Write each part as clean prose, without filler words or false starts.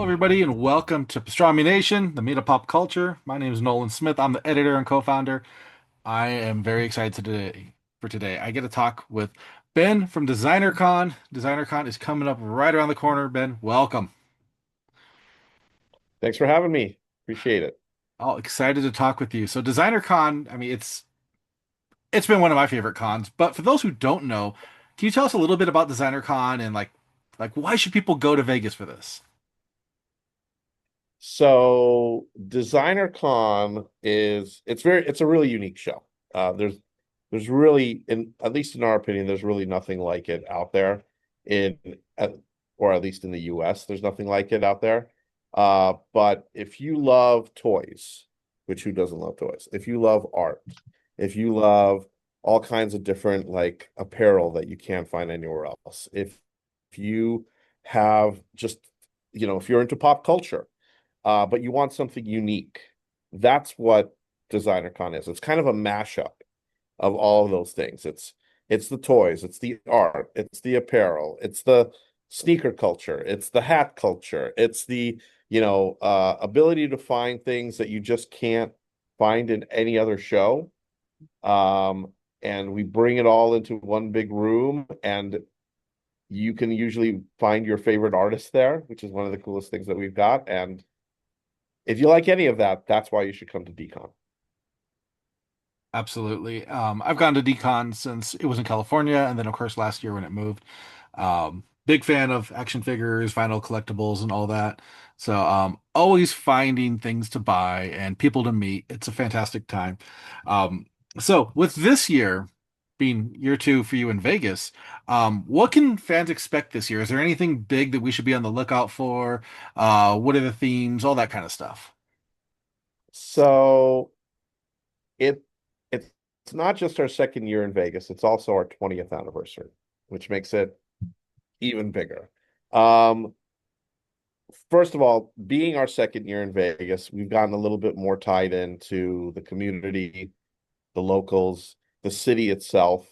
everybody, and welcome to Pastrami Nation, the meat of pop culture. My name is Nolan Smith. I'm the editor and co-founder. I am very excited today. I get to talk with Ben from DesignerCon. DesignerCon is coming up right around the corner. Ben, welcome. Thanks for having me. Appreciate it. All excited to talk with you. So DesignerCon, I mean, it's been one of my favorite cons. But for those who don't know, can you tell us a little bit about DesignerCon and like why should people go to Vegas for this? So DesignerCon it's a really unique show. There's really at least in our opinion, there's really nothing like it out there in at, or at least in the US, there's nothing like it out there. But if you love toys, which who doesn't love toys? If you love art, if you love all kinds of different like apparel that you can't find anywhere else, if you have just, if you're into pop culture, but you want something unique. That's what DesignerCon is. It's kind of a mashup of all of those things. It's the toys, it's the art, it's the apparel, it's the sneaker culture, it's the hat culture, it's the ability to find things that you just can't find in any other show. Um, and we bring it all into one big room, and you can usually find your favorite artist there, which is one of the coolest things that we've got. And if you like any of that, that's why you should come to Decon. Absolutely. I've gone to DCon since it was in California, and then of course last year when it moved. Big fan of action figures, vinyl collectibles, and all that. So always finding things to buy and people to meet. It's a fantastic time. So with this year being year two for you in Vegas, what can fans expect this year? Is there anything big that we should be on the lookout for? What are the themes? All that kind of stuff. So it it's not just our second year in Vegas, it's also our 20th anniversary, which makes it even bigger. Um, First of all, being our second year in Vegas, we've gotten a little bit more tied into the community, the locals, the city itself.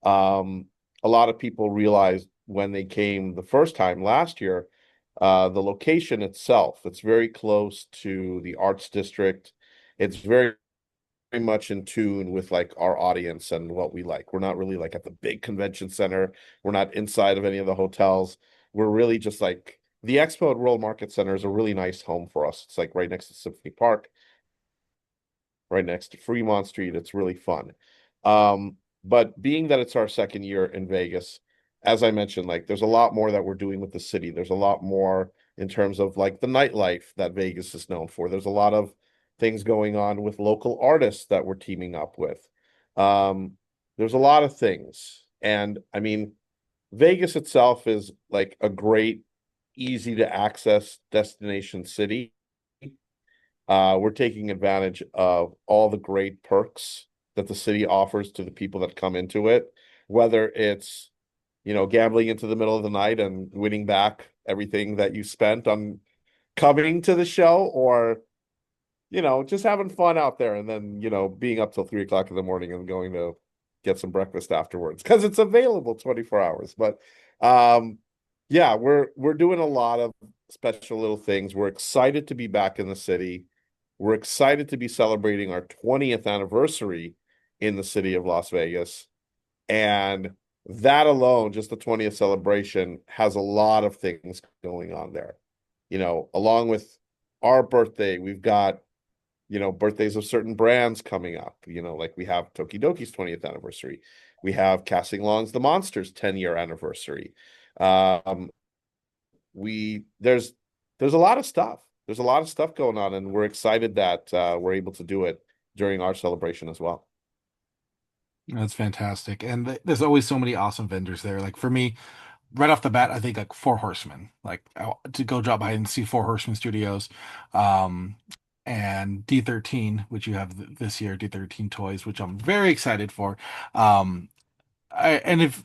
Um, a lot of people realized when they came the first time last year, the location itself, it's very close to the arts district. It's very much in tune with like our audience and what we like. We're not really like at the big convention center. We're not inside of any of the hotels. We're really just like the Expo at World Market Center is a really nice home for us. It's like right next to Symphony Park, right next to Fremont Street. It's really fun. But being that it's our second year in Vegas, as I mentioned, like there's a lot more that we're doing with the city. There's a lot more in terms of like the nightlife that Vegas is known for. There's a lot of things going on with local artists that we're teaming up with. Um, there's a lot of things. And I mean, Vegas itself is like a great, easy to access destination city. We're taking advantage of all the great perks that the city offers to the people that come into it, whether it's, gambling into the middle of the night and winning back everything that you spent on coming to the show, or, just having fun out there and then, being up till 3 o'clock in the morning and going to get some breakfast afterwards because it's available 24 hours. But yeah, we're doing a lot of special little things. We're excited to be back in the city. We're excited to be celebrating our 20th anniversary in the city of Las Vegas. And that alone, just the 20th celebration, has a lot of things going on there. Along with our birthday, we've got, birthdays of certain brands coming up. Like we have Tokidoki's 20th anniversary. We have Casting Long's The Monsters 10-year anniversary. Um, we there's a lot of stuff. There's a lot of stuff going on, and we're excited that we're able to do it during our celebration as well. That's fantastic. And there's always so many awesome vendors there. Like for me, right off the bat, I think like Four Horsemen, to go drop by and see Four Horsemen Studios, um, and D13, which you have this year, D13 Toys, which I'm very excited for. And if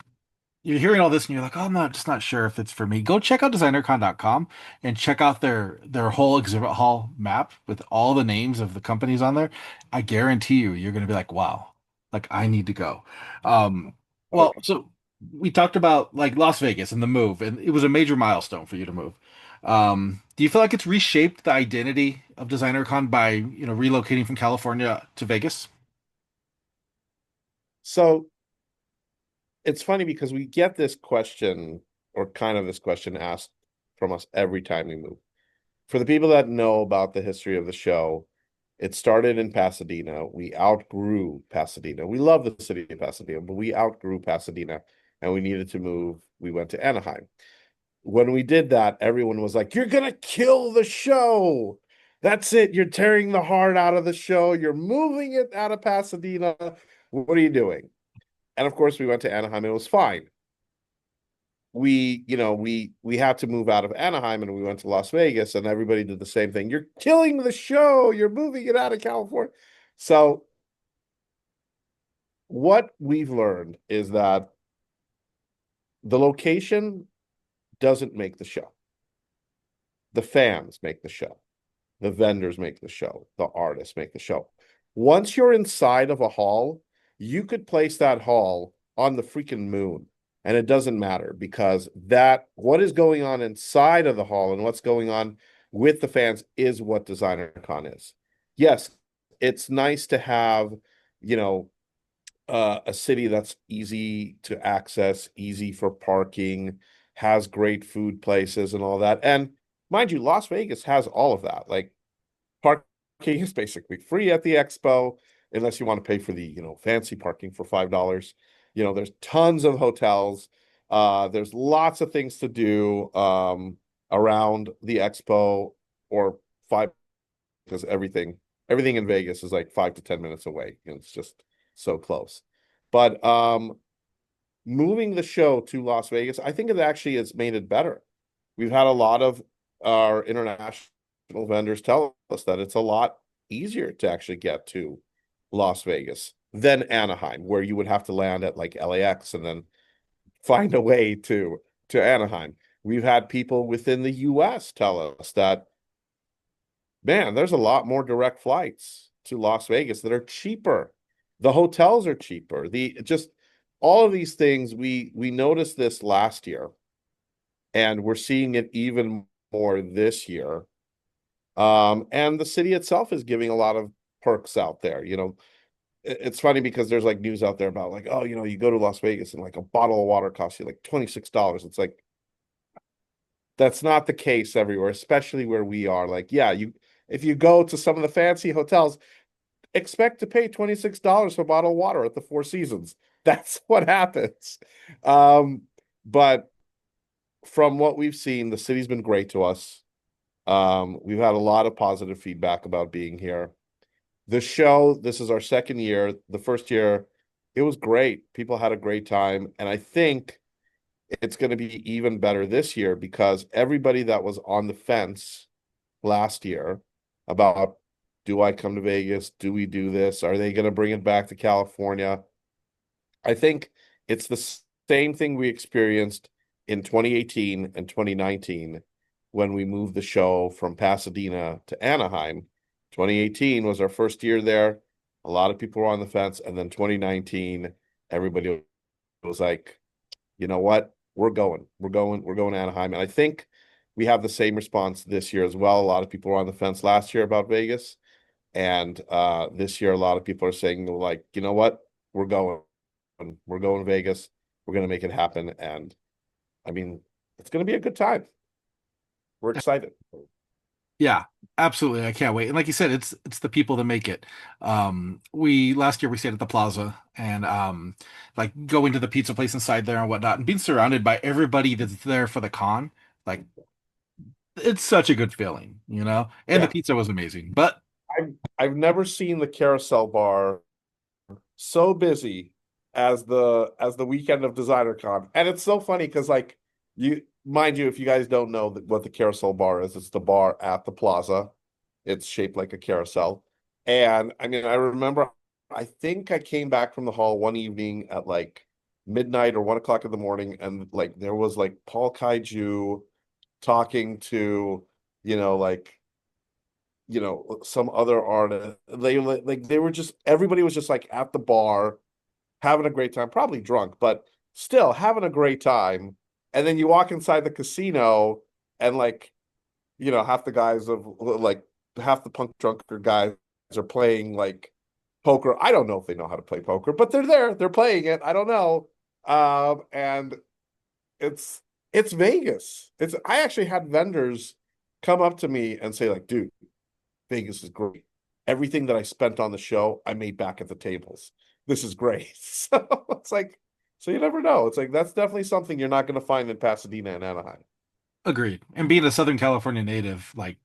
you're hearing all this and you're like, oh, I'm not just not sure if it's for me, go check out designercon.com and check out their whole exhibit hall map with all the names of the companies on there. I guarantee you're going to be like, wow, like I need to go. Um, Oh, well, so we talked about like Las Vegas and the move, and it was a major milestone for you to move. Do you feel like it's reshaped the identity of DesignerCon by, relocating from California to Vegas? So it's funny because we get this question, or kind of this question asked from us every time we move. For the people that know about the history of the show, it started in Pasadena. We outgrew Pasadena. We love the city of Pasadena, but we outgrew Pasadena and we needed to move. We went to Anaheim. When we did that, everyone was like, "You're gonna kill the show. That's it. You're tearing the heart out of the show. You're moving it out of Pasadena. What are you doing?" And of course, we went to Anaheim. It was fine. We had to move out of Anaheim and we went to Las Vegas, and everybody did the same thing. You're killing the show. You're moving it out of California. So what we've learned is that the location doesn't make the show. The fans make the show. The vendors make the show. The artists make the show. Once you're inside of a hall, you could place that hall on the freaking moon. And it doesn't matter because that what is going on inside of the hall and what's going on with the fans is what DesignerCon is. Yes, it's nice to have, you know, a city that's easy to access, easy for parking, has great food places and all that. And mind you, Las Vegas has all of that. Like parking is basically free at the expo, unless you want to pay for the, fancy parking for $5. There's tons of hotels. There's lots of things to do around the expo or five because everything in Vegas is like 5 to 10 minutes away. It's just so close. But moving the show to Las Vegas, I think it actually has made it better. We've had a lot of our international vendors tell us that it's a lot easier to actually get to Las Vegas than Anaheim, where you would have to land at like LAX and then find a way to Anaheim. We've had people within the US tell us that, man, there's a lot more direct flights to Las Vegas that are cheaper. The hotels are cheaper. The just all of these things we noticed this last year and we're seeing it even more this year. And the city itself is giving a lot of perks out there. It's funny because there's like news out there about like, oh, you go to Las Vegas and like a bottle of water costs you like $26. It's like that's not the case everywhere, especially where we are. Like, yeah, if you go to some of the fancy hotels, expect to pay $26 for a bottle of water at the Four Seasons. That's what happens. But from what we've seen, the city's been great to us. We've had a lot of positive feedback about being here. The show, this is our second year. The first year, it was great. People had a great time. And I think it's going to be even better this year because everybody that was on the fence last year about do I come to Vegas? Do we do this? Are they going to bring it back to California? I think it's the same thing we experienced in 2018 and 2019 when we moved the show from Pasadena to Anaheim. 2018 was our first year there. A lot of people were on the fence. And then 2019, everybody was like, you know what? We're going to Anaheim. And I think we have the same response this year as well. A lot of people were on the fence last year about Vegas. And this year, a lot of people are saying, like, you know what? We're going. We're going to Vegas. We're going to make it happen. And I mean, it's going to be a good time. We're excited. Yeah, absolutely. I can't wait. And like you said, it's the people that make it. We last year we stayed at the Plaza and like going to the pizza place inside there and whatnot and being surrounded by everybody that's there for the con, like it's such a good feeling. And the Yeah. pizza was amazing. But I've never seen the carousel bar so busy as the weekend of DesignerCon. And it's so funny because like mind you, if you guys don't know what the carousel bar is, it's the bar at the plaza. It's shaped like a carousel. And I mean, I remember I think I came back from the hall one evening at like midnight or 1 o'clock in the morning, and like there was like Paul Kaiju talking to, like some other artist. They were just everybody was just like at the bar having a great time, probably drunk, but still having a great time. And then you walk inside the casino and like half the guys of like half the punk drunker guys are playing like poker. I don't know if they know how to play poker, but they're there, they're playing it. I don't know. And it's it's Vegas. It's I actually had vendors come up to me and say, like, dude, Vegas is great. Everything that I spent on the show, I made back at the tables. This is great. So it's like, so you never know. It's like that's definitely something you're not going to find in Pasadena and Anaheim. Agreed. And being a Southern California native, like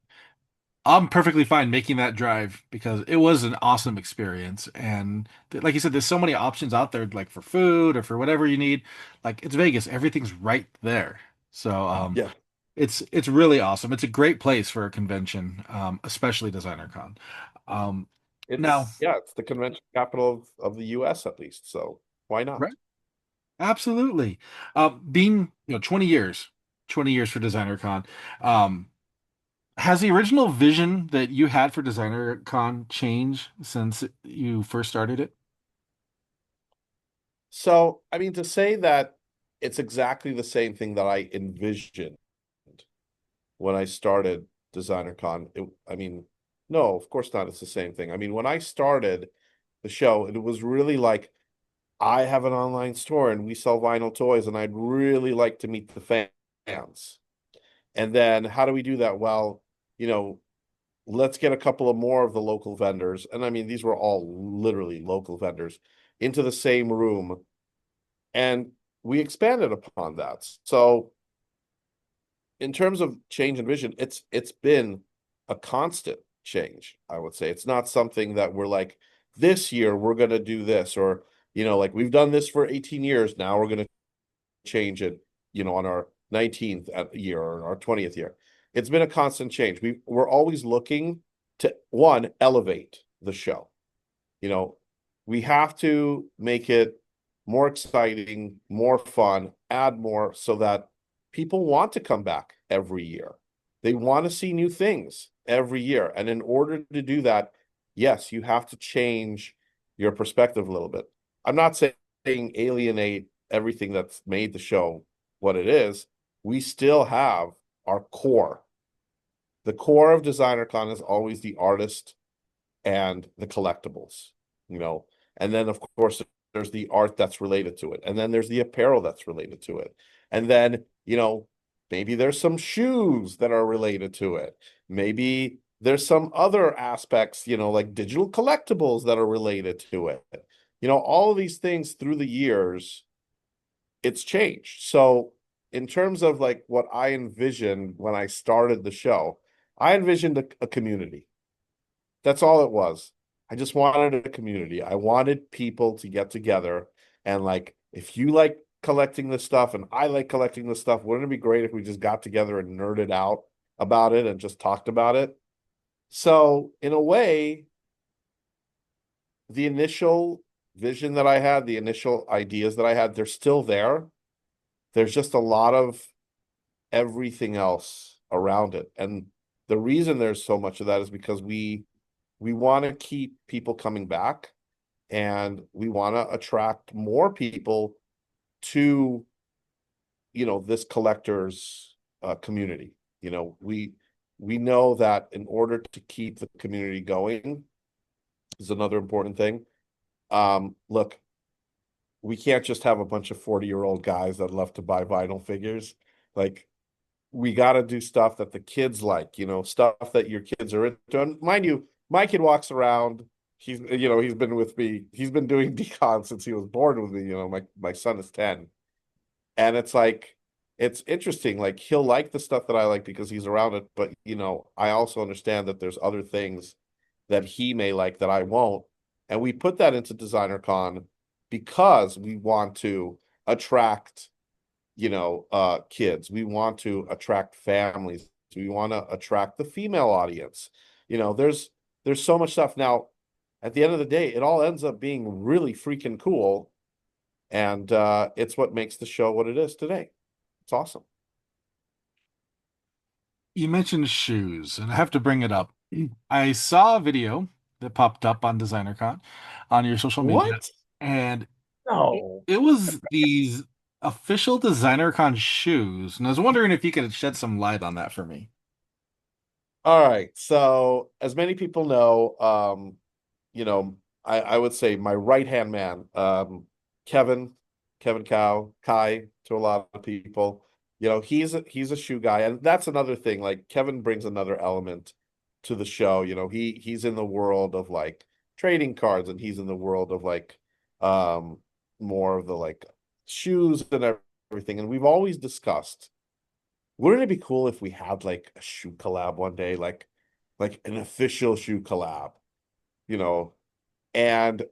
I'm perfectly fine making that drive because it was an awesome experience. And like you said, there's so many options out there, like for food or for whatever you need. Like it's Vegas, everything's right there. So Yeah, it's really awesome. It's a great place for a convention, especially DesignerCon. Um, now, it's the convention capital of the US at least. So why right? not? Absolutely. Being 20 years for DesignerCon. Um, Has the original vision that you had for DesignerCon changed since you first started it? So, I mean, to say that it's exactly the same thing that I envisioned when I started DesignerCon, I mean, no, of course not. It's the same thing. I mean, when I started the show, it was really like, I have an online store and we sell vinyl toys, and I'd really like to meet the fans. And then how do we do that? Well, you know, let's get a couple of more of the local vendors. And I mean, these were all literally local vendors into the same room. And we expanded upon that. So in terms of change in vision, it's been a constant change, I would say. It's not something that we're like, this year we're gonna do this, or like we've done this for 18 years, now we're gonna change it, on our 19th year or our 20th year. It's been a constant change. We're always looking to one, elevate the show. You know, we have to make it more exciting, more fun, add more so that people want to come back every year. They want to see new things every year. And in order to do that, yes, you have to change your perspective a little bit. I'm not saying alienate everything that's made the show what it is. We still have our core. The core of DesignerCon is always the artist and the collectibles, you know. And then of course there's the art that's related to it. And then there's the apparel that's related to it. And then, maybe there's some shoes that are related to it. Maybe there's some other aspects, like digital collectibles that are related to it. All of these things through the years, it's changed. So in terms of like what I envisioned when I started the show, I envisioned a community. That's all it was. I just wanted a community. I wanted people to get together and like, if you like collecting this stuff and I like collecting this stuff, wouldn't it be great if we just got together and nerded out about it and just talked about it? So, in a way, the initial vision that I had, the initial ideas that I had, they're still there. There's just a lot of everything else around it. And the reason there's so much of that is because we want to keep people coming back, and we want to attract more people to this collectors community. We know that in order to keep the community going is another important thing. Look, we can't just have a bunch of 40-year-old guys that love to buy vinyl figures. Like, we got to do stuff that the kids like, stuff that your kids are into. And mind you, my kid walks around. He's been with me. He's been doing decon since he was born with me. My son is 10. And it's like, it's interesting. Like, he'll like the stuff that I like because he's around it. But, I also understand that there's other things that he may like that I won't. And we put that into DesignerCon because we want to attract kids. We want to attract families. We want to attract the female audience. There's so much stuff. Now, at the end of the day, it all ends up being really freaking cool. And it's what makes the show what it is today. It's awesome. You mentioned shoes, and I have to bring it up. I saw a video that popped up on DesignerCon on your social media, What? and No. it was these official DesignerCon shoes. And I was wondering if you could shed some light on that for me. All right. So as many people know, you know, I would say my right-hand man, Kevin, Kevin Kai to a lot of people. He's a shoe guy, and that's another thing. Like Kevin brings another element to the show. He's in the world of like trading cards, and he's in the world of like um more of the like shoes and everything. And we've always discussed, wouldn't it be cool if we had like a shoe collab one day, like an official shoe collab, you know? And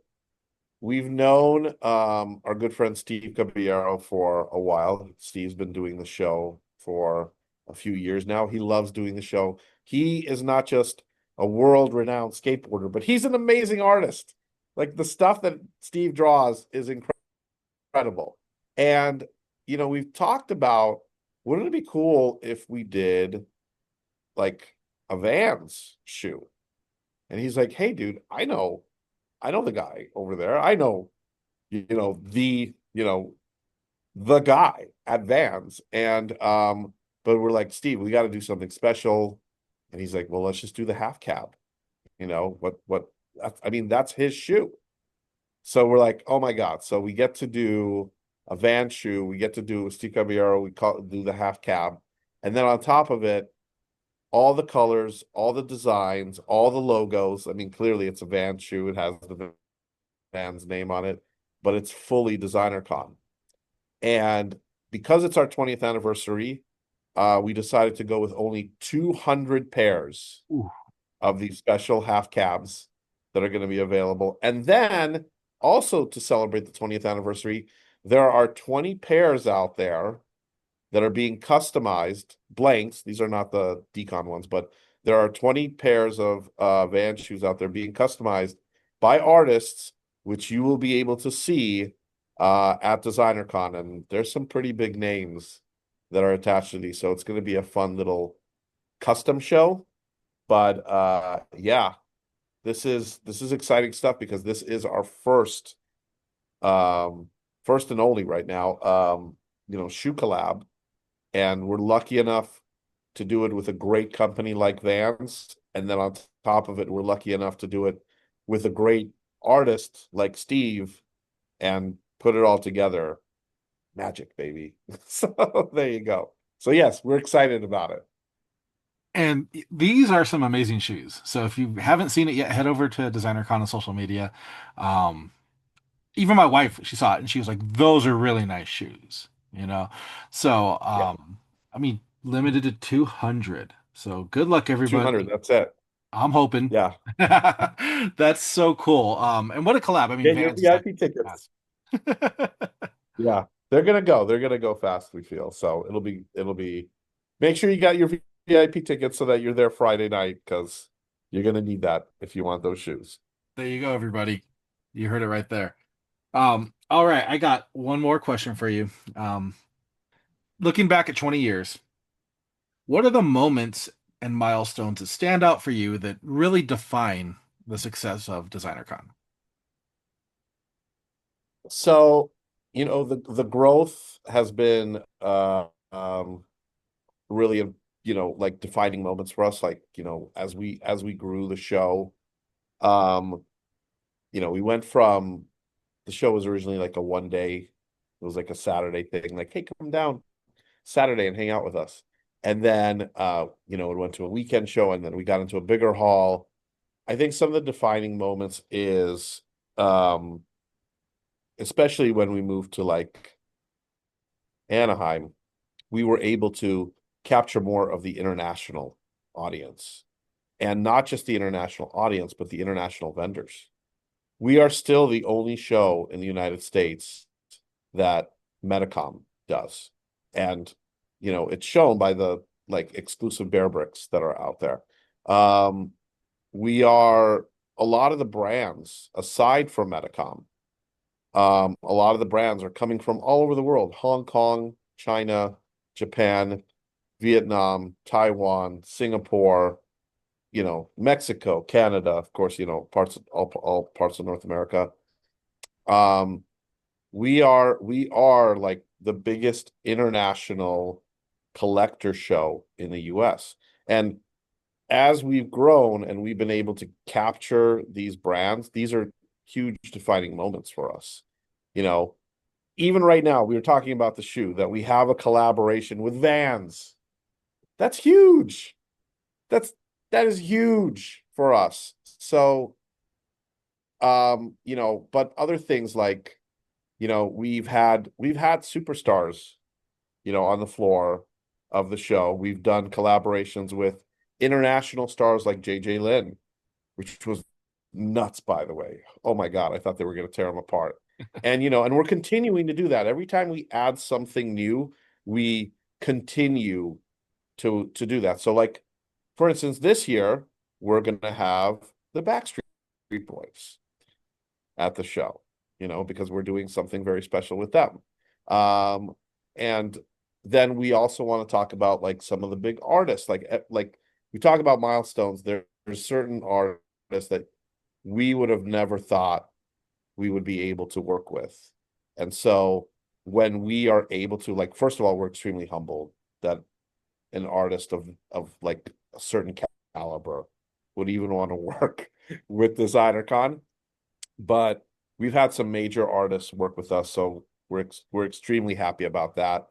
we've known our good friend Steve Caballero for a while. Steve's been doing the show for a few years now. He loves doing the show. He is not just a world-renowned skateboarder, but he's an amazing artist. Like the stuff that Steve draws is incredible. And we've talked about, wouldn't it be cool if we did like a Vans shoe? And he's like, "Hey, dude, I know the guy over there. I know, the guy at Vans." But we're like, "Steve, we got to do something special." And he's like, "Well, let's just do the half cab. I mean, that's his shoe." So we're like, "Oh my God." So we get to do a Van shoe. We get to do Steve Caballero. Do the half cab. And then on top of it, all the colors, all the designs, all the logos. I mean, clearly it's a Van shoe. It has the Van's name on it, but it's fully DesignerCon. And because it's our 20th anniversary, we decided to go with only 200 pairs Ooh. of these special half cabs that are going to be available. And then also to celebrate the 20th anniversary, there are 20 pairs out there that are being customized, blanks. These are not the decon ones, but there are 20 pairs of Van shoes out there being customized by artists, which you will be able to see at DesignerCon. And there's some pretty big names that are attached to these. So it's going to be a fun little custom show. But yeah, this is exciting stuff because this is our um first and only right now shoe collab, and we're lucky enough to do it with a great company like Vans, and then on top of it we're lucky enough to do it with a great artist like Steve, and put it all together. Magic, baby. So there you go. So yes, we're excited about it. And these are some amazing shoes. So if you haven't seen it yet, head over to DesignerCon on social media. Um, Even my wife, she saw it and she was like, "Those are really nice shoes," you know. So, Yeah, I mean, limited to 200. So good luck, 200, everybody. that's it. I'm hoping. Yeah. That's so cool. And what a collab. I mean, Get your Vans is like VIP tickets. fast. Yeah, they're gonna go. They're gonna go fast, we feel. So it'll be make sure you got your VIP tickets so that you're there Friday night, because you're gonna need that if you want those shoes. There you go, everybody. You heard it right there. All right, I got one more question for you. Um, Looking back at 20 years, what are the moments and milestones that stand out for you that really define the success of DesignerCon? So, the growth has been really, like defining moments for us. Like, as we grew the show, um, we went from, the show was originally like a one day, it was like a Saturday thing, like, "Hey, come down Saturday and hang out with us." And then it went to a weekend show, and then we got into a bigger hall. I think some of the defining moments is um especially when we moved to like Anaheim, we were able to capture more of the international audience, and not just the international audience, but the international vendors. We are still the only show in the United States that Metacom does. And, it's shown by the like exclusive bear bricks that are out there. Um, we are a lot of the brands, aside from Metacom, a lot of the brands are coming from all over the world: Hong Kong, China, Japan, Vietnam, Taiwan, Singapore, Mexico, Canada, of course, all parts of North America. Um, we are like the biggest international collector show in the US. And as we've grown and we've been able to capture these brands, these are huge defining moments for us. You know, even right now, we were talking about the shoe that we have a collaboration with Vans. That's huge. That's that is huge for us. So, but other things like, we've had superstars, on the floor of the show. We've done collaborations with international stars like JJ Lin, which was nuts, by the way. Oh my God, I thought they were going to tear them apart. And we're continuing to do that. Every time we add something new, we continue to do that. So, like, for instance, this year we're going to have the Backstreet Boys at the show, because we're doing something very special with them. And then we also want to talk about like some of the big artists, like we talk about milestones. There's certain artists that we would have never thought we would be able to work with. And so when we are able to, like, first of all, we're extremely humbled that an artist of like a certain caliber would even want to work with DesignerCon. But we've had some major artists work with us, so we're extremely happy about that,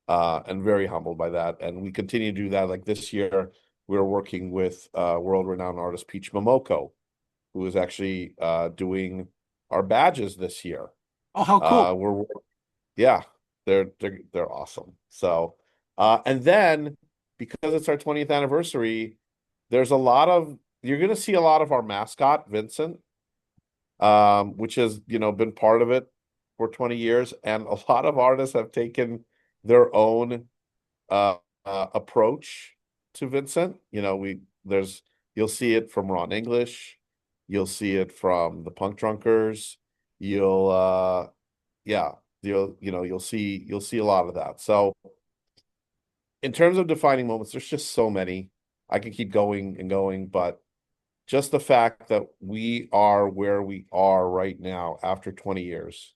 and very humbled by that. And we continue to do that. Like this year, we're working with world-renowned artist Peach Momoko, who is actually doing our badges this year. Oh, how cool. We're Yeah, they're awesome. So, and then because it's our 20th anniversary, there's a lot of you're going to see a lot of our mascot, Vincent, which has, been part of it for 20 years. And a lot of artists have taken their own approach to Vincent. You'll see it from Ron English, you'll see it from the Punk Drunkers, you'll yeah, you'll see a lot of that. So in terms of defining moments, there's just so many. I could keep going and going, but just the fact that we are where we are right now after 20 years,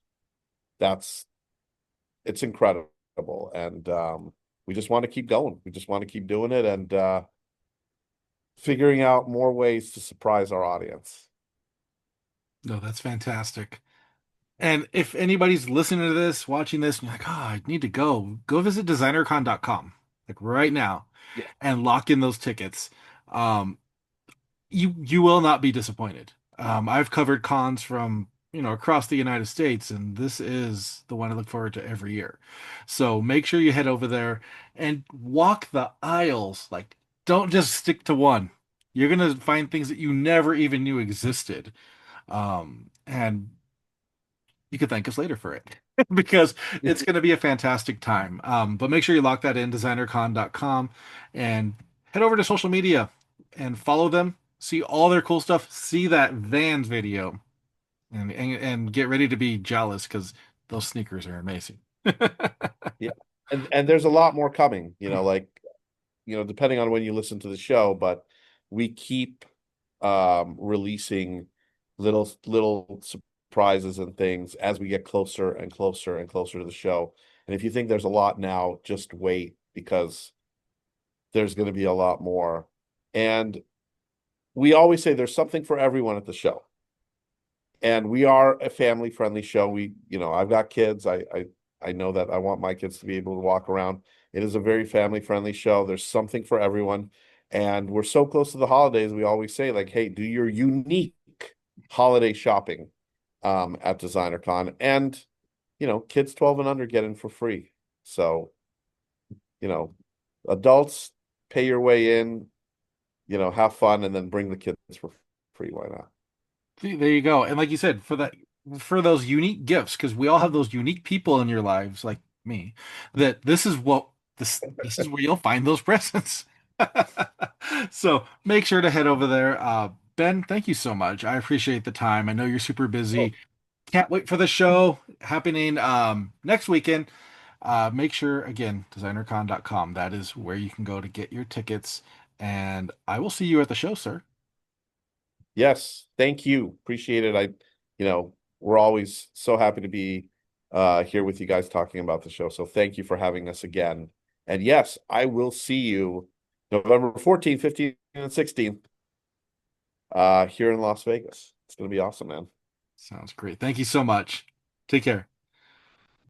that's it's incredible. And we just want to keep going. We just want to keep doing it and figuring out more ways to surprise our audience. No, that's fantastic. And if anybody's listening to this, watching this, and you're like, oh, I need to go visit designercon.com like right now Yeah. and lock in those tickets. Um, you will not be disappointed. I've covered cons from, across the United States, and this is the one I look forward to every year. So make sure you head over there and walk the aisles. Like, don't just stick to one. You're gonna find things that you never even knew existed. And you could thank us later for it because it's going to be a fantastic time. But make sure you lock that in, designercon.com, and head over to social media and follow them. See all their cool stuff. See that Vans video and get ready to be jealous because those sneakers are amazing. Yeah. And there's a lot more coming, like, depending on when you listen to the show, but we keep releasing little surprises and things as we get closer and closer and closer to the show. And if you think there's a lot now, just wait, because there's going to be a lot more. And we always say there's something for everyone at the show. And we are a family friendly show. I've got kids. I know that I want my kids to be able to walk around. It is a very family friendly show. There's something for everyone. And we're so close to the holidays. We always say, like, hey, do your unique holiday shopping at DesignerCon. And, kids 12 and under get in for free. So, you know, adults, pay your way in, have fun, and then bring the kids for free. Why not? See, there you go. And like you said, for those unique gifts, because we all have those unique people in your lives, like me, that this is where you'll find those presents. So make sure to head over there. Ben, thank you so much. I appreciate the time. I know you're super Oh, busy. Can't wait for the show happening next weekend. Make sure again, designercon.com. That is where you can go to get your tickets. And I will see you at the show, sir. yes, thank you. Appreciate it. We're always so happy to be here with you guys talking about the show. So thank you for having us again. And yes, I will see you November 14th, 15th, and 16th, here in Las Vegas. It's gonna be awesome, man. Sounds great. Thank you so much. Take care.